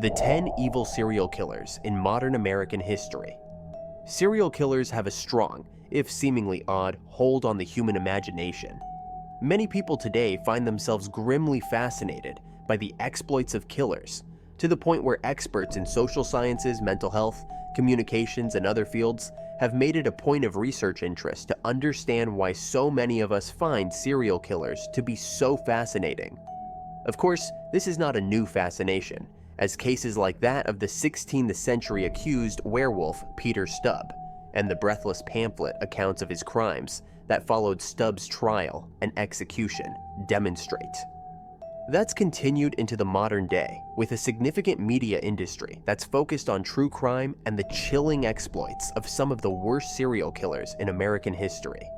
The 10 Evil Serial Killers in Modern American History. Serial killers have a strong, if seemingly odd, hold on the human imagination. Many people today find themselves grimly fascinated by the exploits of killers, to the point where experts in social sciences, mental health, communications, and other fields have made it a point of research interest to understand why so many of us find serial killers to be so fascinating. Of course, this is not a new fascination, as cases like that of the 16th century accused werewolf Peter Stubb, and the breathless pamphlet accounts of his crimes that followed Stubb's trial and execution demonstrate. That's continued into the modern day with a significant media industry that's focused on true crime and the chilling exploits of some of the worst serial killers in American history.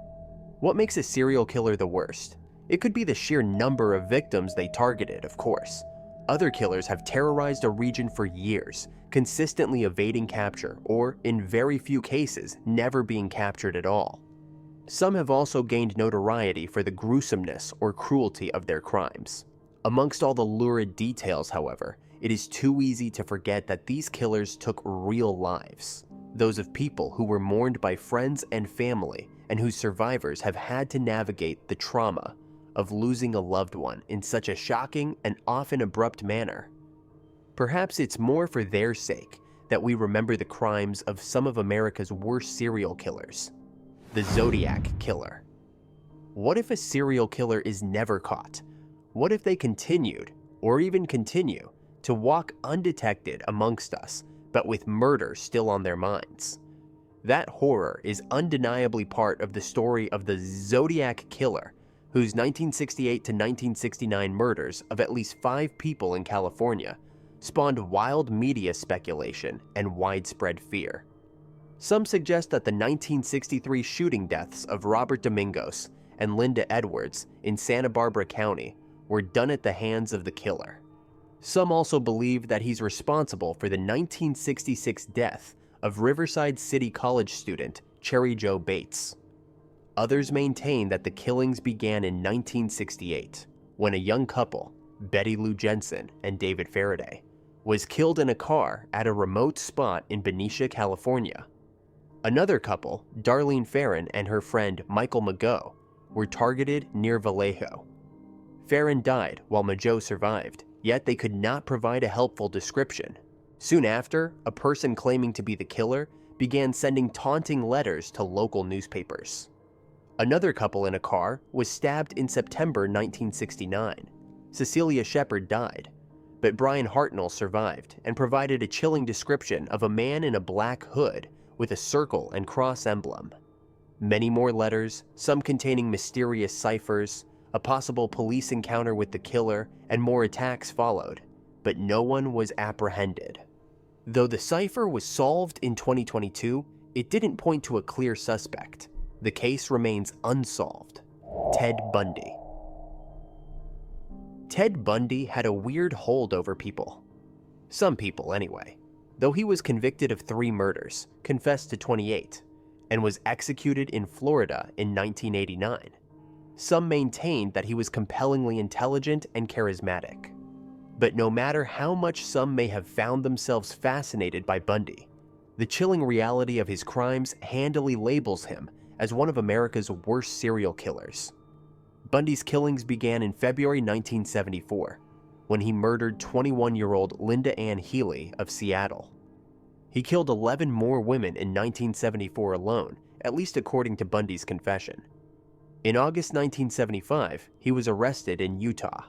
What makes a serial killer the worst? It could be the sheer number of victims they targeted, of course. Other killers have terrorized a region for years, consistently evading capture or, in very few cases, never being captured at all. Some have also gained notoriety for the gruesomeness or cruelty of their crimes. Amongst all the lurid details, however, it is too easy to forget that these killers took real lives, those of people who were mourned by friends and family and whose survivors have had to navigate the trauma of losing a loved one in such a shocking and often abrupt manner. Perhaps it's more for their sake that we remember the crimes of some of America's worst serial killers. The Zodiac Killer. What if a serial killer is never caught? What if they continued, or even continue, to walk undetected amongst us, but with murder still on their minds? That horror is undeniably part of the story of the Zodiac Killer, whose 1968 to 1969 murders of at least 5 people in California spawned wild media speculation and widespread fear. Some suggest that the 1963 shooting deaths of Robert Domingos and Linda Edwards in Santa Barbara County were done at the hands of the killer. Some also believe that he's responsible for the 1966 death of Riverside City College student Cherry Jo Bates. Others maintain that the killings began in 1968, when a young couple, Betty Lou Jensen and David Faraday, was killed in a car at a remote spot in Benicia, California. Another couple, Darlene Ferrin and her friend Michael Mageau, were targeted near Vallejo. Ferrin died while Mageau survived, yet they could not provide a helpful description. Soon after, a person claiming to be the killer began sending taunting letters to local newspapers. Another couple in a car was stabbed in September 1969. Cecilia Shepard died, but Brian Hartnell survived and provided a chilling description of a man in a black hood with a circle and cross emblem. Many more letters, some containing mysterious ciphers, a possible police encounter with the killer, and more attacks followed, but no one was apprehended. Though the cipher was solved in 2022, it didn't point to a clear suspect. The case remains unsolved. Ted Bundy. Ted Bundy had a weird hold over people. Some people, anyway. Though he was convicted of 3 murders, confessed to 28, and was executed in Florida in 1989. Some maintained that he was compellingly intelligent and charismatic. But no matter how much some may have found themselves fascinated by Bundy, the chilling reality of his crimes handily labels him as one of America's worst serial killers. Bundy's killings began in February 1974, when he murdered 21-year-old Linda Ann Healy of Seattle. He killed 11 more women in 1974 alone, at least according to Bundy's confession. In August 1975, he was arrested in Utah.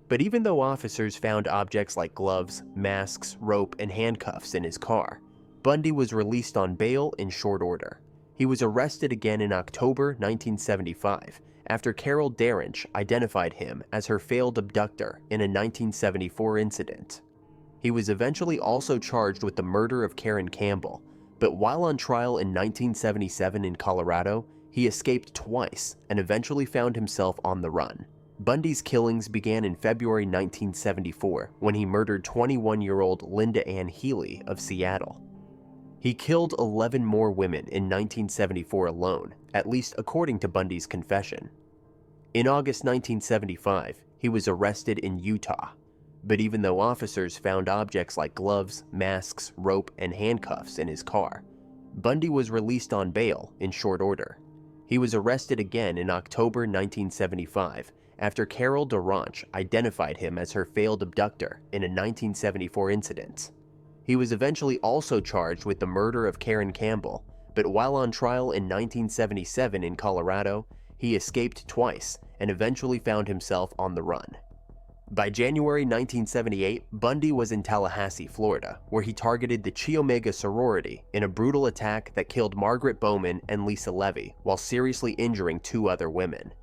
But even though officers found objects like gloves, masks, rope, and handcuffs in his car, Bundy was released on bail in short order. He was arrested again in October 1975 after Carol Darench identified him as her failed abductor in a 1974 incident. He was eventually also charged with the murder of Karen Campbell, but while on trial in 1977 in Colorado, he escaped twice and eventually found himself on the run. Bundy's killings began in February 1974 when he murdered 21-year-old Linda Ann Healy of Seattle. He killed 11 more women in 1974 alone, at least according to Bundy's confession. In August 1975, he was arrested in Utah. But even though officers found objects like gloves, masks, rope, and handcuffs in his car, Bundy was released on bail in short order. He was arrested again in October 1975 after Carol DaRonch identified him as her failed abductor in a 1974 incident. He was eventually also charged with the murder of Karen Campbell, but while on trial in 1977 in Colorado, he escaped twice and eventually found himself on the run. By January 1978, Bundy was in Tallahassee, Florida, where he targeted the Chi Omega sorority in a brutal attack that killed Margaret Bowman and Lisa Levy while seriously injuring 2 other women.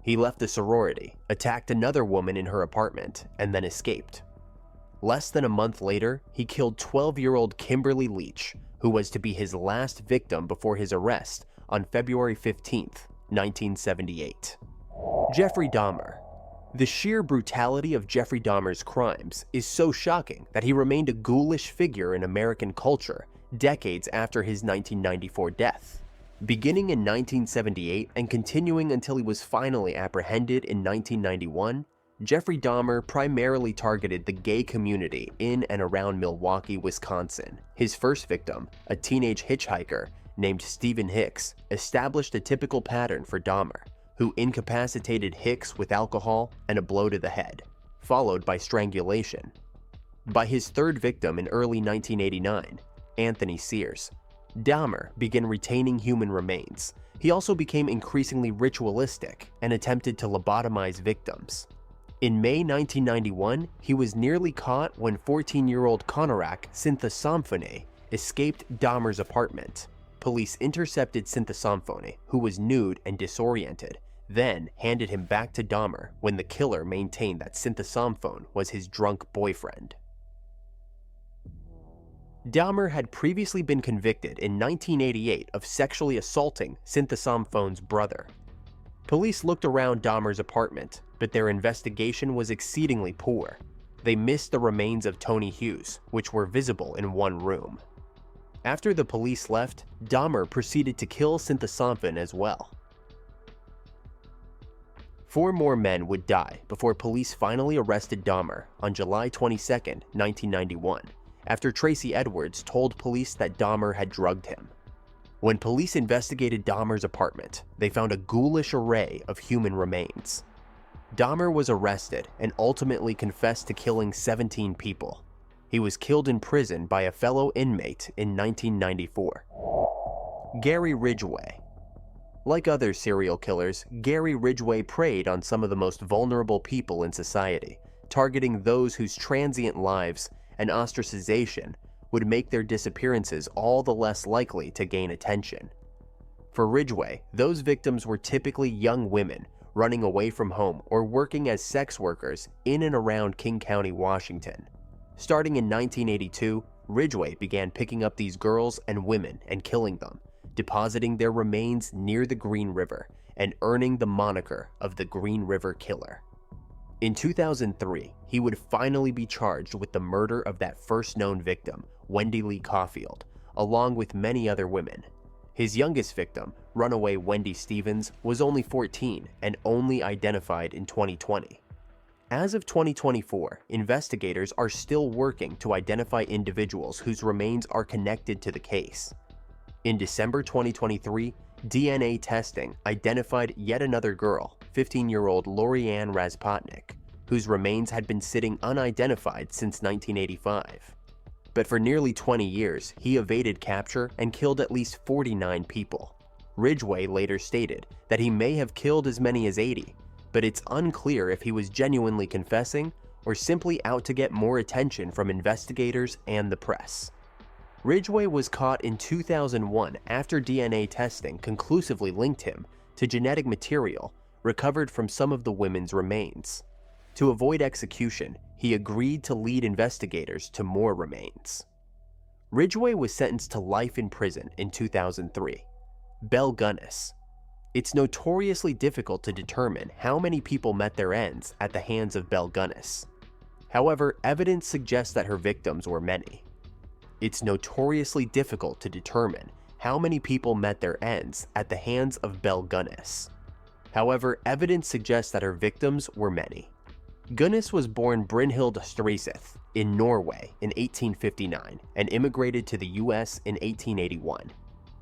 He left the sorority, attacked another woman in her apartment, and then escaped. Less than a month later, he killed 12-year-old Kimberly Leach, who was to be his last victim before his arrest on February 15, 1978. Jeffrey Dahmer. The sheer brutality of Jeffrey Dahmer's crimes is so shocking that he remained a ghoulish figure in American culture decades after his 1994 death. Beginning in 1978 and continuing until he was finally apprehended in 1991, Jeffrey Dahmer primarily targeted the gay community in and around Milwaukee, Wisconsin. His first victim, a teenage hitchhiker named Stephen Hicks, established a typical pattern for Dahmer, who incapacitated Hicks with alcohol and a blow to the head, followed by strangulation. By his third victim in early 1989, Anthony Sears, Dahmer began retaining human remains. He also became increasingly ritualistic and attempted to lobotomize victims. In May 1991, he was nearly caught when 14-year-old Konorak Syntha escaped Dahmer's apartment. Police intercepted Syntha, who was nude and disoriented, then handed him back to Dahmer when the killer maintained that Syntha was his drunk boyfriend. Dahmer had previously been convicted in 1988 of sexually assaulting Syntha brother. Police looked around Dahmer's apartment, but their investigation was exceedingly poor. They missed the remains of Tony Hughes, which were visible in one room. After the police left, Dahmer proceeded to kill Syntha as well. 4 more men would die before police finally arrested Dahmer on July 22, 1991, after Tracy Edwards told police that Dahmer had drugged him. When police investigated Dahmer's apartment, they found a ghoulish array of human remains. Dahmer was arrested and ultimately confessed to killing 17 people. He was killed in prison by a fellow inmate in 1994. Gary Ridgway. Like other serial killers, Gary Ridgway preyed on some of the most vulnerable people in society, targeting those whose transient lives and ostracization would make their disappearances all the less likely to gain attention. For Ridgway, those victims were typically young women running away from home or working as sex workers in and around King County, Washington. Starting in 1982, Ridgway began picking up these girls and women and killing them, depositing their remains near the Green River and earning the moniker of the Green River Killer. In 2003, he would finally be charged with the murder of that first known victim, Wendy Lee Caulfield, along with many other women. His youngest victim, runaway Wendy Stevens, was only 14 and only identified in 2020. As of 2024, investigators are still working to identify individuals whose remains are connected to the case. In December 2023, DNA testing identified yet another girl, 15-year-old Lorianne Razpotnik, whose remains had been sitting unidentified since 1985. But for nearly 20 years, he evaded capture and killed at least 49 people. Ridgway later stated that he may have killed as many as 80, but it's unclear if he was genuinely confessing or simply out to get more attention from investigators and the press. Ridgway was caught in 2001 after DNA testing conclusively linked him to genetic material recovered from some of the women's remains. To avoid execution, he agreed to lead investigators to more remains. Ridgway was sentenced to life in prison in 2003. Belle Gunness. It's notoriously difficult to determine how many people met their ends at the hands of Belle Gunness. However, evidence suggests that her victims were many. It's notoriously difficult to determine how many people met their ends at the hands of Belle Gunness. However, evidence suggests that her victims were many. Gunnis was born Brynhild Streseth in Norway in 1859 and immigrated to the US in 1881.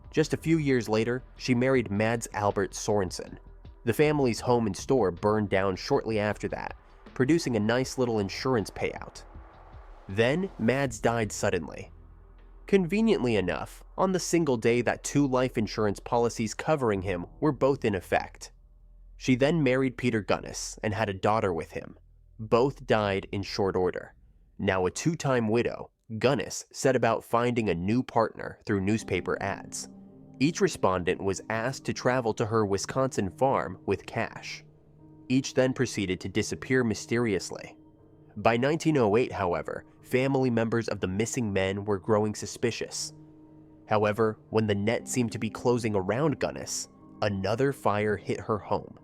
Just a few years later, she married Mads Albert Sorensen. The family's home and store burned down shortly after that, producing a nice little insurance payout. Then, Mads died suddenly. Conveniently enough, on the single day that two life insurance policies covering him were both in effect. She then married Peter Gunnis and had a daughter with him. Both died in short order. Now a two-time widow, Gunnis set about finding a new partner through newspaper ads. Each respondent was asked to travel to her Wisconsin farm with cash. Each then proceeded to disappear mysteriously. By 1908, however, family members of the missing men were growing suspicious. However, when the net seemed to be closing around Gunnis, another fire hit her home.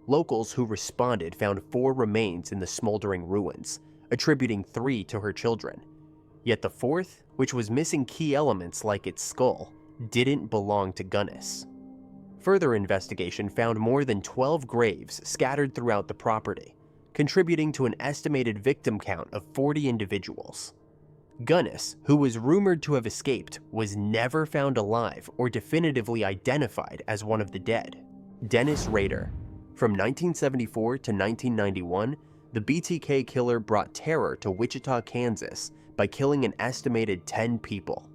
Locals who responded found 4 remains in the smoldering ruins, attributing 3 to her children. Yet the 4th, which was missing key elements like its skull, didn't belong to Gunnis. Further investigation found more than 12 graves scattered throughout the property, contributing to an estimated victim count of 40 individuals. Gunnis, who was rumored to have escaped, was never found alive or definitively identified as one of the dead. Dennis Rader. From 1974 to 1991, the BTK killer brought terror to Wichita, Kansas by killing an estimated 10 people.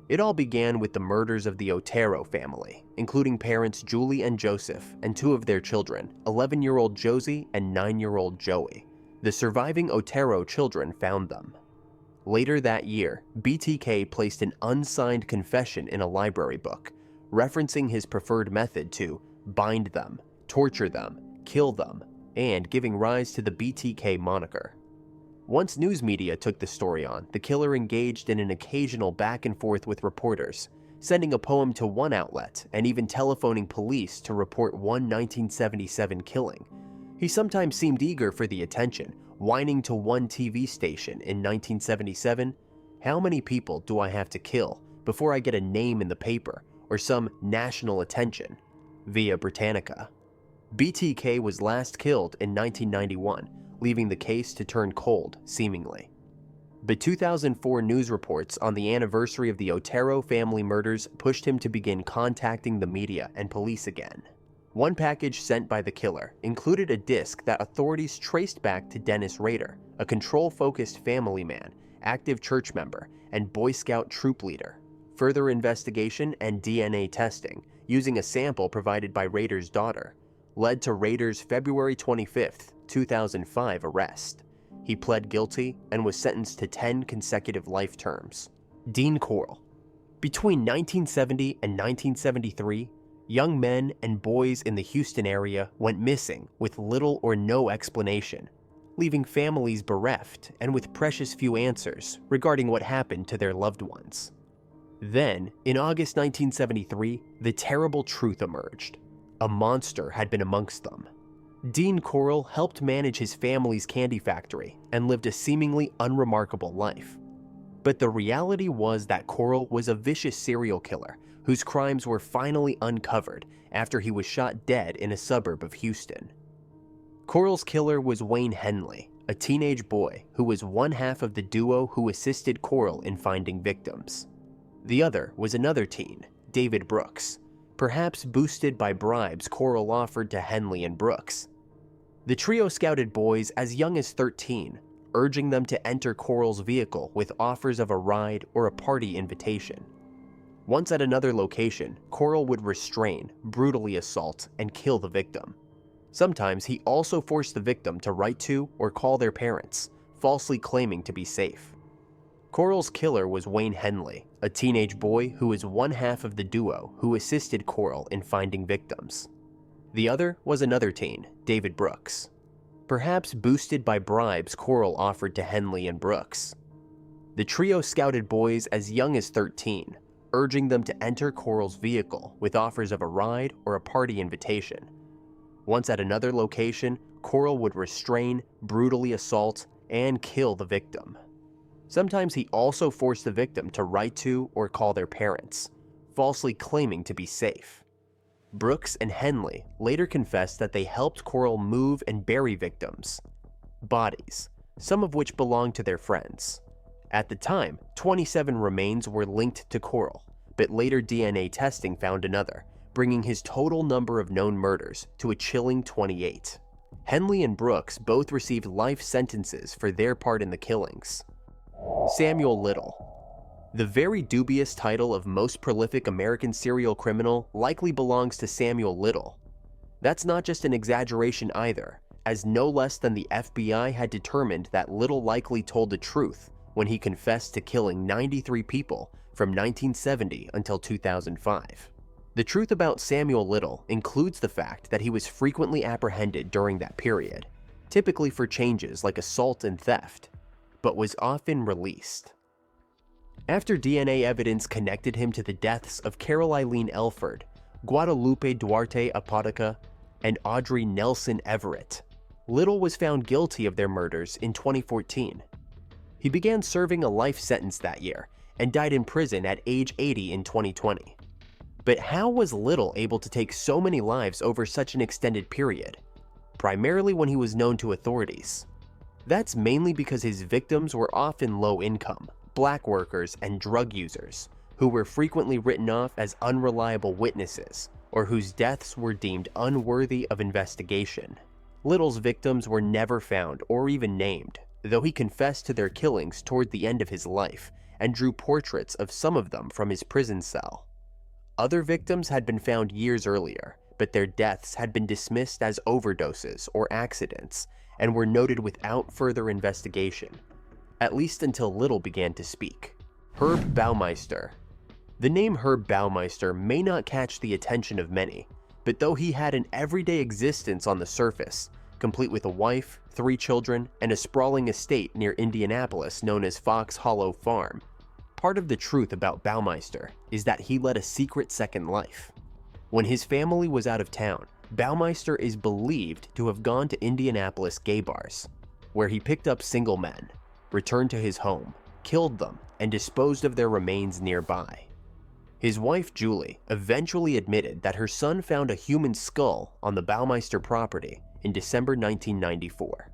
It all began with the murders of the Otero family, including parents Julie and Joseph and 2 of their children, 11-year-old Josie and 9-year-old Joey. The surviving Otero children found them. Later that year, BTK placed an unsigned confession in a library book, referencing his preferred method to bind them, torture them, kill them, and giving rise to the BTK moniker. Once news media took the story on, the killer engaged in an occasional back and forth with reporters, sending a poem to one outlet and even telephoning police to report one 1977 killing. He sometimes seemed eager for the attention, whining to one TV station in 1977, "How many people do I have to kill before I get a name in the paper or some national attention?" via Britannica. BTK was last killed in 1991, leaving the case to turn cold, seemingly. But 2004 news reports on the anniversary of the Otero family murders pushed him to begin contacting the media and police again. One package sent by the killer included a disc that authorities traced back to Dennis Rader, a control-focused family man, active church member, and Boy Scout troop leader. Further investigation and DNA testing, using a sample provided by Rader's daughter, led to Rader's February 25, 2005 arrest. He pled guilty and was sentenced to 10 consecutive life terms. Dean Corll. Between 1970 and 1973, young men and boys in the Houston area went missing with little or no explanation, leaving families bereft and with precious few answers regarding what happened to their loved ones. Then, in August 1973, the terrible truth emerged. A monster had been amongst them. Dean Corll helped manage his family's candy factory and lived a seemingly unremarkable life. But the reality was that Corll was a vicious serial killer whose crimes were finally uncovered after he was shot dead in a suburb of Houston. Corll's killer was Wayne Henley, a teenage boy who was one half of the duo who assisted Corll in finding victims. The other was another teen, David Brooks, perhaps boosted by bribes Corll offered to Henley and Brooks. The trio scouted boys as young as 13, urging them to enter Corll's vehicle with offers of a ride or a party invitation. Once at another location, Corll would restrain, brutally assault, and kill the victim. Sometimes he also forced the victim to write to or call their parents, falsely claiming to be safe. Corll's killer was Wayne Henley, a teenage boy who was one half of the duo who assisted Corll in finding victims. The other was another teen, David Brooks, perhaps boosted by bribes Corll offered to Henley and Brooks. The trio scouted boys as young as 13, urging them to enter Corll's vehicle with offers of a ride or a party invitation. Once at another location, Corll would restrain, brutally assault, and kill the victim. Sometimes he also forced the victim to write to or call their parents, falsely claiming to be safe. Brooks and Henley later confessed that they helped Corll move and bury victims. bodies, some of which belonged to their friends. At the time, 27 remains were linked to Coral, but later DNA testing found another, bringing his total number of known murders to a chilling 28. Henley and Brooks both received life sentences for their part in the killings. Samuel Little. The very dubious title of most prolific American serial criminal likely belongs to Samuel Little. That's not just an exaggeration either, as no less than the FBI had determined that Little likely told the truth when he confessed to killing 93 people from 1970 until 2005. The truth about Samuel Little includes the fact that he was frequently apprehended during that period, typically for changes like assault and theft, but was often released. After DNA evidence connected him to the deaths of Carol Eileen Elford, Guadalupe Duarte Apodaca, and Audrey Nelson Everett, Little was found guilty of their murders in 2014. He began serving a life sentence that year and died in prison at age 80 in 2020. But how was Little able to take so many lives over such an extended period, primarily when he was known to authorities? That's mainly because his victims were often low-income, black workers, and drug users, who were frequently written off as unreliable witnesses or whose deaths were deemed unworthy of investigation. Little's victims were never found or even named, though he confessed to their killings toward the end of his life and drew portraits of some of them from his prison cell. Other victims had been found years earlier, but their deaths had been dismissed as overdoses or accidents and were noted without further investigation, at least until Little began to speak. Herb Baumeister. The name Herb Baumeister may not catch the attention of many, but though he had an everyday existence on the surface, complete with a wife, 3 children, and a sprawling estate near Indianapolis known as Fox Hollow Farm, part of the truth about Baumeister is that he led a secret second life. When his family was out of town, Baumeister is believed to have gone to Indianapolis gay bars, where he picked up single men, returned to his home, killed them, and disposed of their remains nearby. His wife, Julie, eventually admitted that her son found a human skull on the Baumeister property in December 1994.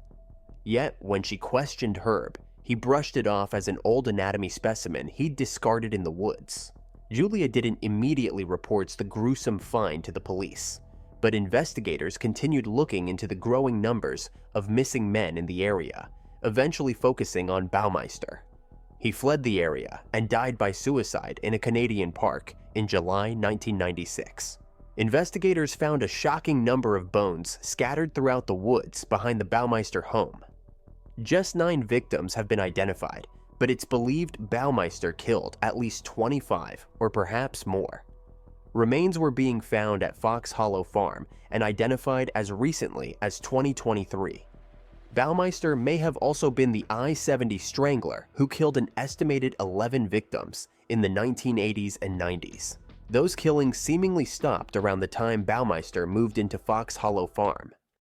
Yet, when she questioned Herb, he brushed it off as an old anatomy specimen he'd discarded in the woods. Julia didn't immediately report the gruesome find to the police, but investigators continued looking into the growing numbers of missing men in the area, eventually focusing on Baumeister. He fled the area and died by suicide in a Canadian park in July 1996. Investigators found a shocking number of bones scattered throughout the woods behind the Baumeister home. Just 9 victims have been identified, but it's believed Baumeister killed at least 25 or perhaps more. Remains were being found at Fox Hollow Farm and identified as recently as 2023. Baumeister may have also been the I-70 strangler who killed an estimated 11 victims in the 1980s and 90s. Those killings seemingly stopped around the time Baumeister moved into Fox Hollow Farm.